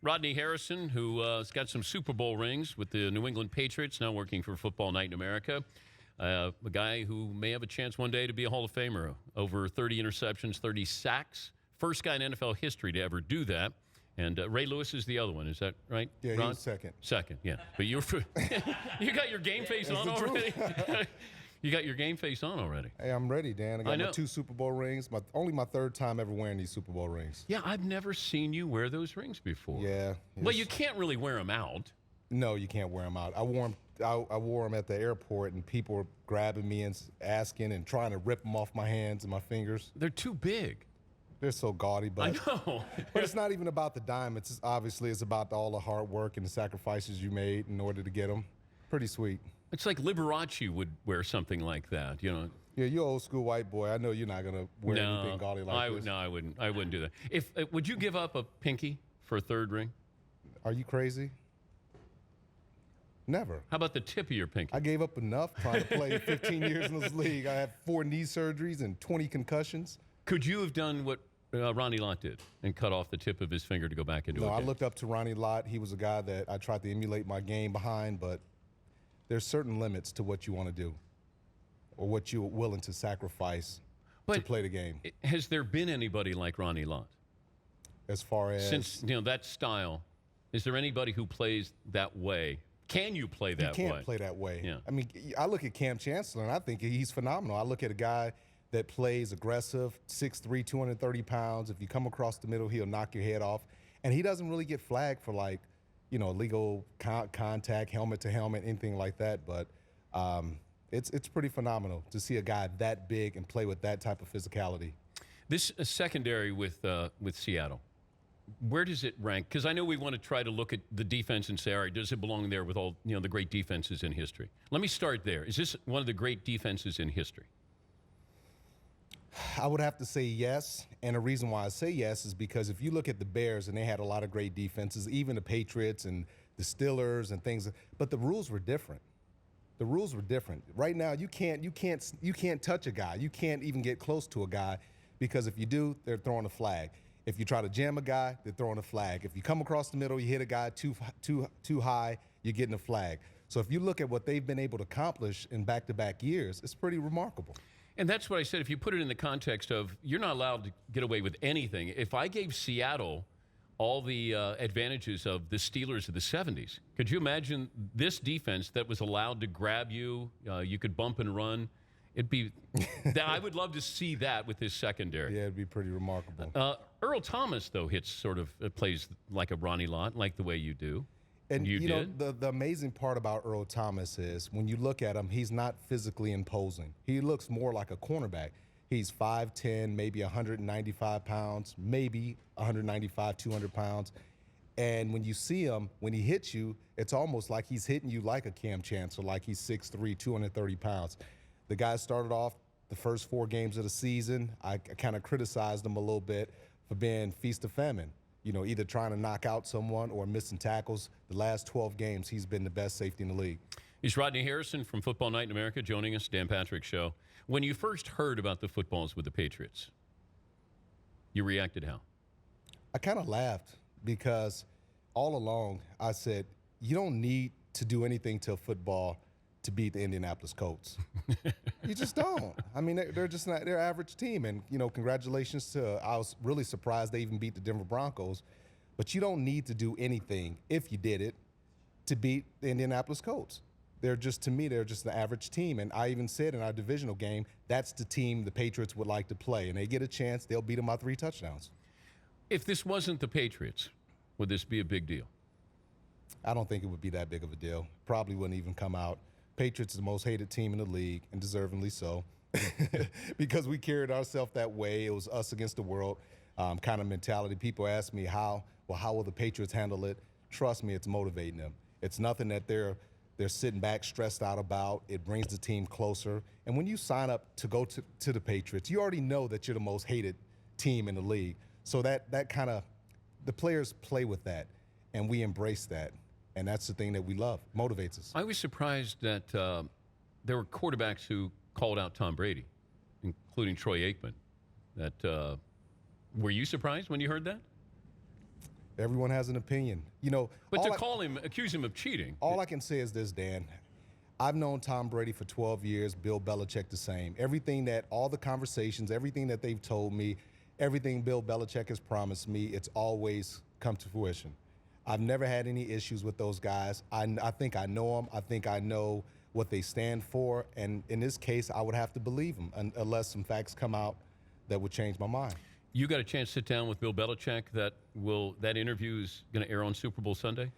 Rodney Harrison, who has got some Super Bowl rings with the New England Patriots, now working for Football Night in America. A guy who may have a chance one day to be a Hall of Famer. Over 30 interceptions, 30 sacks. First guy in NFL history to ever do that. And Ray Lewis is the other one. Is that right? Yeah, Ron? he was second. Second, yeah. But you got your game face on already? You got your game face on already. Hey, I'm ready, Dan. I got my 2 Super Bowl rings. Only my 3rd time ever wearing these Super Bowl rings. Yeah, I've never seen you wear those rings before. Yeah. Well, you can't really wear them out. No, you can't wear them out. I wore them at the airport, and people were grabbing me and asking and trying to rip them off my hands and my fingers. They're too big. They're so gaudy, but I know. But it's not even about the dime. It's about all the hard work and the sacrifices you made in order to get them. Pretty sweet. It's like Liberace would wear something like that, you know. Yeah, you're old school white boy. I know you're not gonna wear anything gaudy like this. No, I wouldn't. I wouldn't do that. If would you give up a pinky for a 3rd ring? Are you crazy? Never. How about the tip of your pinky? I gave up enough trying to play 15 years in this league. I had 4 knee surgeries and 20 concussions. Could you have done what Ronnie Lott did and cut off the tip of his finger to go back into it? No, I looked up to Ronnie Lott. He was a guy that I tried to emulate my game behind, but there's certain limits to what you want to do or what you're willing to sacrifice to play the game. Has there been anybody like Ronnie Lott? As far as... Since, that style, is there anybody who plays that way? Can you play that way? You can't play that way. Yeah. I mean, I look at Cam Chancellor, and I think he's phenomenal. I look at a guy that plays aggressive, 6'3", 230 pounds. If you come across the middle, he'll knock your head off. And he doesn't really get flagged for, like, illegal contact, helmet to helmet, anything like that. But it's pretty phenomenal to see a guy that big and play with that type of physicality. This secondary with Seattle, where does it rank? Because I know we want to try to look at the defense and say, all right, does it belong there with all the great defenses in history? Let me start there. Is this one of the great defenses in history? I would have to say yes, and the reason why I say yes is because if you look at the Bears, and they had a lot of great defenses, even the Patriots and the Steelers and things, but the rules were different. The rules were different. Right now, you can't touch a guy. You can't even get close to a guy because if you do, they're throwing a flag. If you try to jam a guy, they're throwing a flag. If you come across the middle, you hit a guy too high, you're getting a flag. So if you look at what they've been able to accomplish in back-to-back years, it's pretty remarkable. And that's what I said. If you put it in the context of you're not allowed to get away with anything. If I gave Seattle all the advantages of the Steelers of the 70s, could you imagine this defense that was allowed to grab you? You could bump and run. It'd be. I would love to see that with this secondary. Yeah, it'd be pretty remarkable. Earl Thomas, though, plays like a Ronnie Lott, like the way you do. And you know, the amazing part about Earl Thomas is when you look at him, he's not physically imposing. He looks more like a cornerback. He's 5'10", maybe 195 pounds, maybe 195, 200 pounds. And when you see him, when he hits you, it's almost like he's hitting you like a Cam Chancellor, like he's 6'3", 230 pounds. The guy started off the first 4 games of the season. I kind of criticized him a little bit for being feast or famine. Either trying to knock out someone or missing tackles. The last 12 games, he's been the best safety in the league. He's Rodney Harrison from Football Night in America joining us, Dan Patrick Show. When you first heard about the footballs with the Patriots, you reacted how? I kind of laughed because all along I said, you don't need to do anything to football to beat the Indianapolis Colts. You just don't. I mean, they're just not, they're an average team. And, congratulations to, I was really surprised they even beat the Denver Broncos. But you don't need to do anything, if you did it, to beat the Indianapolis Colts. To me, they're just an average team. And I even said in our divisional game, that's the team the Patriots would like to play. And they get a chance, they'll beat them by 3 touchdowns. If this wasn't the Patriots, would this be a big deal? I don't think it would be that big of a deal. Probably wouldn't even come out. Patriots are the most hated team in the league, and deservingly so, because we carried ourselves that way. It was us against the world kind of mentality. People ask me how will the Patriots handle it? Trust me, it's motivating them. It's nothing that they're sitting back stressed out about. It brings the team closer. And when you sign up to go to the Patriots, you already know that you're the most hated team in the league. So that kind of, the players play with that, and we embrace that. And that's the thing that we love, motivates us. I was surprised that there were quarterbacks who called out Tom Brady, including Troy Aikman. Were you surprised when you heard that? Everyone has an opinion. But to accuse him of cheating. All I can say is this, Dan. I've known Tom Brady for 12 years, Bill Belichick the same. All the conversations, everything that they've told me, everything Bill Belichick has promised me, it's always come to fruition. I've never had any issues with those guys. I think I know them. I think I know what they stand for. And in this case, I would have to believe them unless some facts come out that would change my mind. You got a chance to sit down with Bill Belichick. That interview is going to air on Super Bowl Sunday?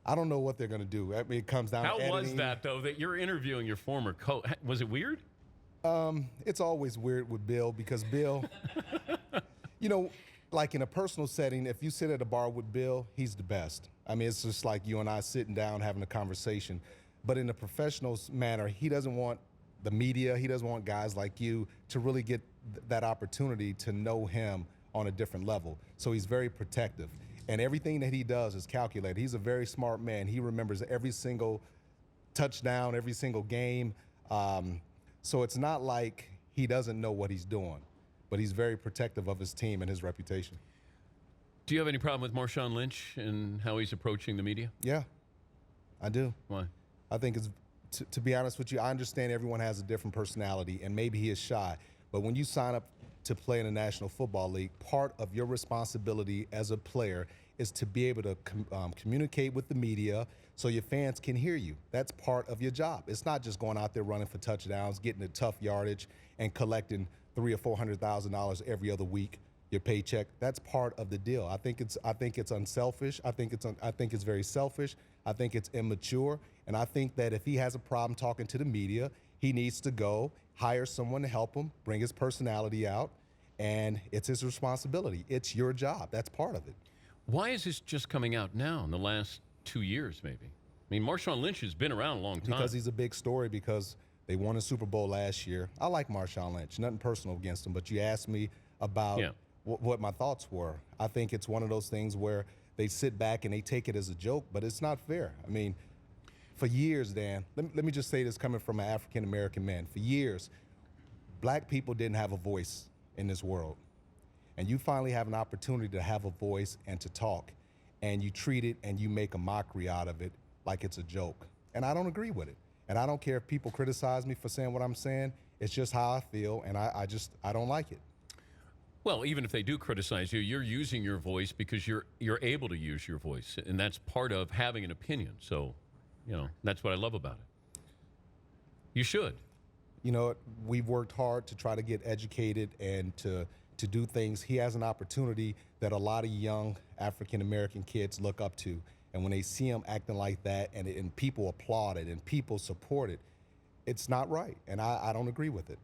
I don't know what they're going to do. I mean, it comes down to editing. How was that, though, that you're interviewing your former coach? Was it weird? It's always weird with Bill because Bill, like in a personal setting, if you sit at a bar with Bill, he's the best. I mean, it's just like you and I sitting down having a conversation. But in a professional manner, he doesn't want the media, he doesn't want guys like you to really get that opportunity to know him on a different level. So he's very protective. And everything that he does is calculated. He's a very smart man. He remembers every single touchdown, every single game. So it's not like he doesn't know what he's doing, but he's very protective of his team and his reputation. Do you have any problem with Marshawn Lynch and how he's approaching the media? Yeah, I do. Why? I think to be honest with you, I understand everyone has a different personality, and maybe he is shy. But when you sign up to play in the National Football League, part of your responsibility as a player is to be able to communicate with the media so your fans can hear you. That's part of your job. It's not just going out there running for touchdowns, getting a tough yardage, and collecting $300,000 or $400,000 every other week, your paycheck. That's part of the deal. I think it's unselfish. I think it's very selfish. I think it's immature. And I think that if he has a problem talking to the media, he needs to go hire someone to help him, bring his personality out, and it's his responsibility. It's your job. That's part of it. Why is this just coming out now in the last 2 years, maybe? I mean, Marshawn Lynch has been around a long time. Because he's a big story, because they won a Super Bowl last year. I like Marshawn Lynch, nothing personal against him, but you asked me about what my thoughts were. I think it's one of those things where they sit back and they take it as a joke, but it's not fair. I mean, for years, Dan, let me just say this coming from an African-American man. For years, black people didn't have a voice in this world. And you finally have an opportunity to have a voice and to talk. And you treat it and you make a mockery out of it like it's a joke. And I don't agree with it. And I don't care if people criticize me for saying what I'm saying. It's just how I feel, and I don't like it. Well, even if they do criticize you, you're using your voice because you're able to use your voice. And that's part of having an opinion. So, that's what I love about it. You should. We've worked hard to try to get educated and to do things. He has an opportunity that a lot of young African-American kids look up to. And when they see him acting like that and people applaud it and people support it, it's not right. And I don't agree with it.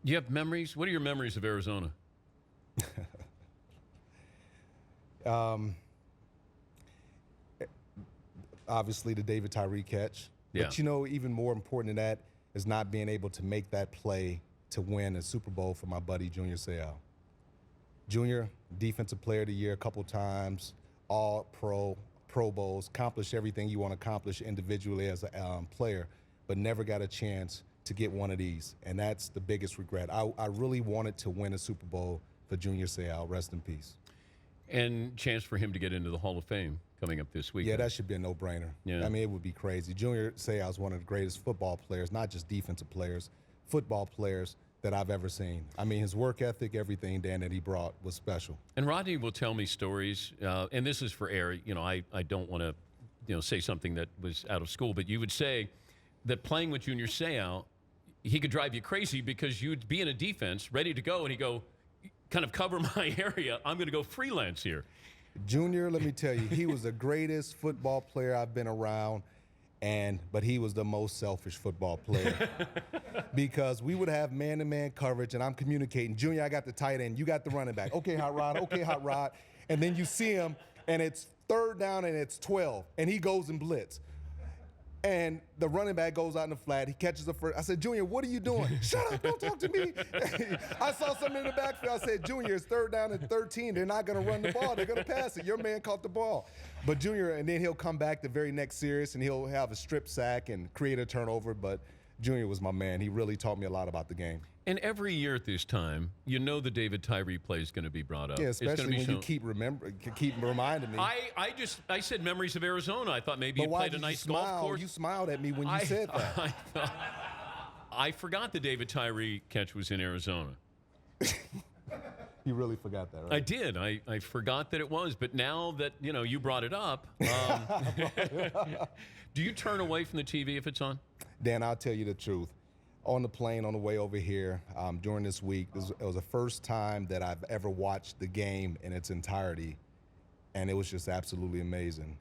Do you have memories? What are your memories of Arizona? Obviously, the David Tyree catch. Yeah. But, even more important than that is not being able to make that play to win a Super Bowl for my buddy, Junior Seau. Junior, Defensive Player of the Year a couple times, All-Pro, Pro Bowls, accomplished everything you want to accomplish individually as a player, but never got a chance to get one of these. And that's the biggest regret. I really wanted to win a Super Bowl for Junior Seau. Rest in peace. And chance for him to get into the Hall of Fame coming up this week. Yeah, that should be a no-brainer. Yeah. I mean, it would be crazy. Junior Seau is one of the greatest football players, not just defensive players, football players that I've ever seen. I mean, his work ethic, everything, Dan, that he brought was special. And Rodney will tell me stories, and this is for air. I don't want to, say something that was out of school, but you would say that playing with Junior Seau, he could drive you crazy because you'd be in a defense ready to go, and he'd go, kind of cover my area. I'm going to go freelance here. Junior, let me tell you, he was the greatest football player I've been around, but he was the most selfish football player because we would have man-to-man coverage, and I'm communicating. Junior, I got the tight end. You got the running back. Okay, Hot Rod. Okay, Hot Rod. And then you see him, and it's 3rd down, and it's 12, and he goes and blitz. And the running back goes out in the flat. He catches the first. I said, Junior, what are you doing? Shut up, don't talk to me. I saw something in the backfield. I said, Junior, it's 3rd down and 13. They're not going to run the ball. They're going to pass it. Your man caught the ball. But Junior, and then he'll come back the very next series, and he'll have a strip sack and create a turnover. But Junior was my man. He really taught me a lot about the game. And every year at this time, you know the David Tyree play is going to be brought up. Yeah, It's gonna especially be when shown. you keep reminding me. I said memories of Arizona. I thought maybe but you why played did a nice you golf smile? course. You smiled at me when you said that. I forgot the David Tyree catch was in Arizona. You really forgot that, right? I did. I forgot that it was. But now that you brought it up, do you turn away from the TV if it's on? Dan, I'll tell you the truth. On the plane on the way over here during this week, it was the first time that I've ever watched the game in its entirety, and it was just absolutely amazing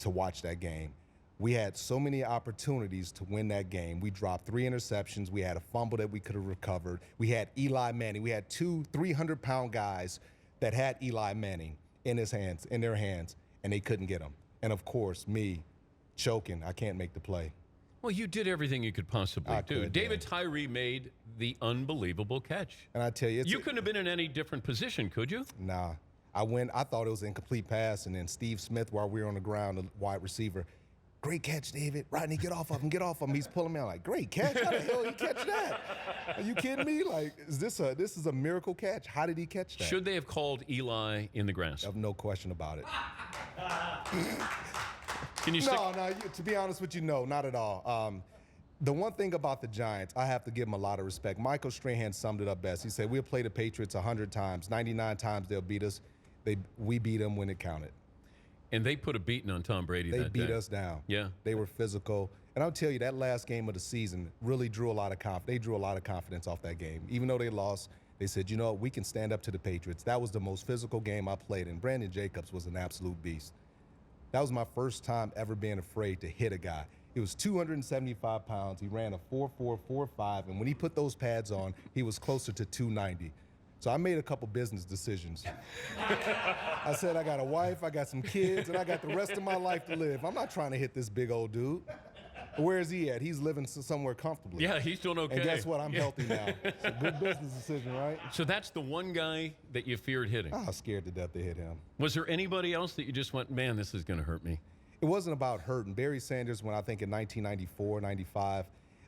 to watch that game. We had so many opportunities to win that game. We dropped 3 interceptions. We had a fumble that we could have recovered. We had Eli Manning. We had 2 300-pound guys that had Eli Manning in their hands, and they couldn't get him. And of course, me choking. I can't make the play. Well, you did everything you could possibly do. could, David yeah. Tyree made the unbelievable catch. And I tell you, You couldn't have been in any different position, could you? Nah. I thought it was an incomplete pass, and then Steve Smith, while we were on the ground, the wide receiver, great catch, David. Rodney, get off of him, get off of him. He's pulling me out like, great catch. How the hell did he catch that? Are you kidding me? Like, this is a miracle catch. How did he catch that? Should they have called Eli in the grass? I have no question about it. Can you stick? No, to be honest with you, no, not at all. The one thing about the Giants, I have to give them a lot of respect. Michael Strahan summed it up best. He said, we'll play the Patriots 100 times. 99 times they'll beat us. We beat them when it counted. And they put a beating on Tom Brady They that beat day. us down. Yeah. They were physical. And I'll tell you, that last game of the season really drew a lot of confidence. They drew a lot of confidence off that game. Even though they lost, they said, you know what, we can stand up to the Patriots. That was the most physical game I played, and Brandon Jacobs was an absolute beast. That was my first time ever being afraid to hit a guy. He was 275 pounds. He ran a 4.4, 4.5, and when he put those pads on, he was closer to 290. So I made a couple business decisions. I said, I got a wife, I got some kids, and I got the rest of my life to live. I'm not trying to hit this big old dude. Where is he at? He's living somewhere comfortably. Yeah, he's doing okay. And guess what? I'm healthy now. It's a good business decision, right? So that's the one guy that you feared hitting. I was scared to death to hit him. Was there anybody else that you just went, man, this is going to hurt me? It wasn't about hurting. Barry Sanders, when I think in 1994, 95,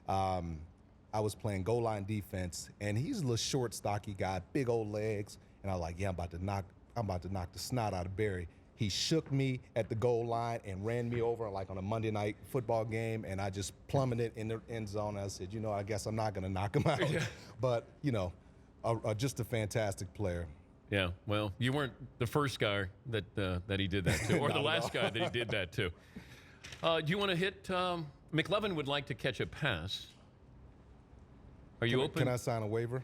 I was playing goal line defense, and he's a little short, stocky guy, big old legs, and I was like, yeah, I'm about to knock the snot out of Barry. He shook me at the goal line and ran me over like on a Monday night football game, and I just plummeted in the end zone. I said, I guess I'm not going to knock him out. Yeah. But, just a fantastic player. Yeah, well, you weren't the first guy that he did that to, or the last guy that he did that to. Do you want to hit? McLevin would like to catch a pass. Are you open? Can I sign a waiver?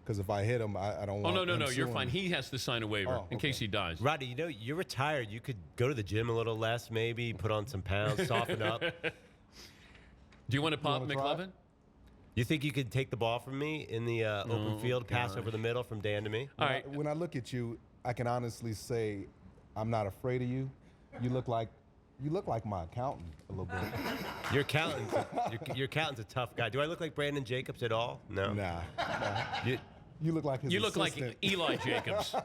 Because if I hit him, I don't want. Oh no, him you're suing fine. me. He has to sign a waiver in case he dies. Rodney, you're retired. You could go to the gym a little less, maybe put on some pounds, soften up. Do you want to pop wanna McLevin? try? You think you could take the ball from me in the open field, pass over the middle from Dan to me? All right. When I look at you, I can honestly say I'm not afraid of you. You look like my accountant a little bit. Your accountant's a tough guy. Do I look like Brandon Jacobs at all? No. Nah. You, You look like his You look assistant. like Eli Jacobs.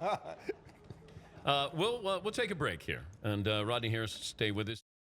We'll take a break here, and Rodney Harrison, stay with us.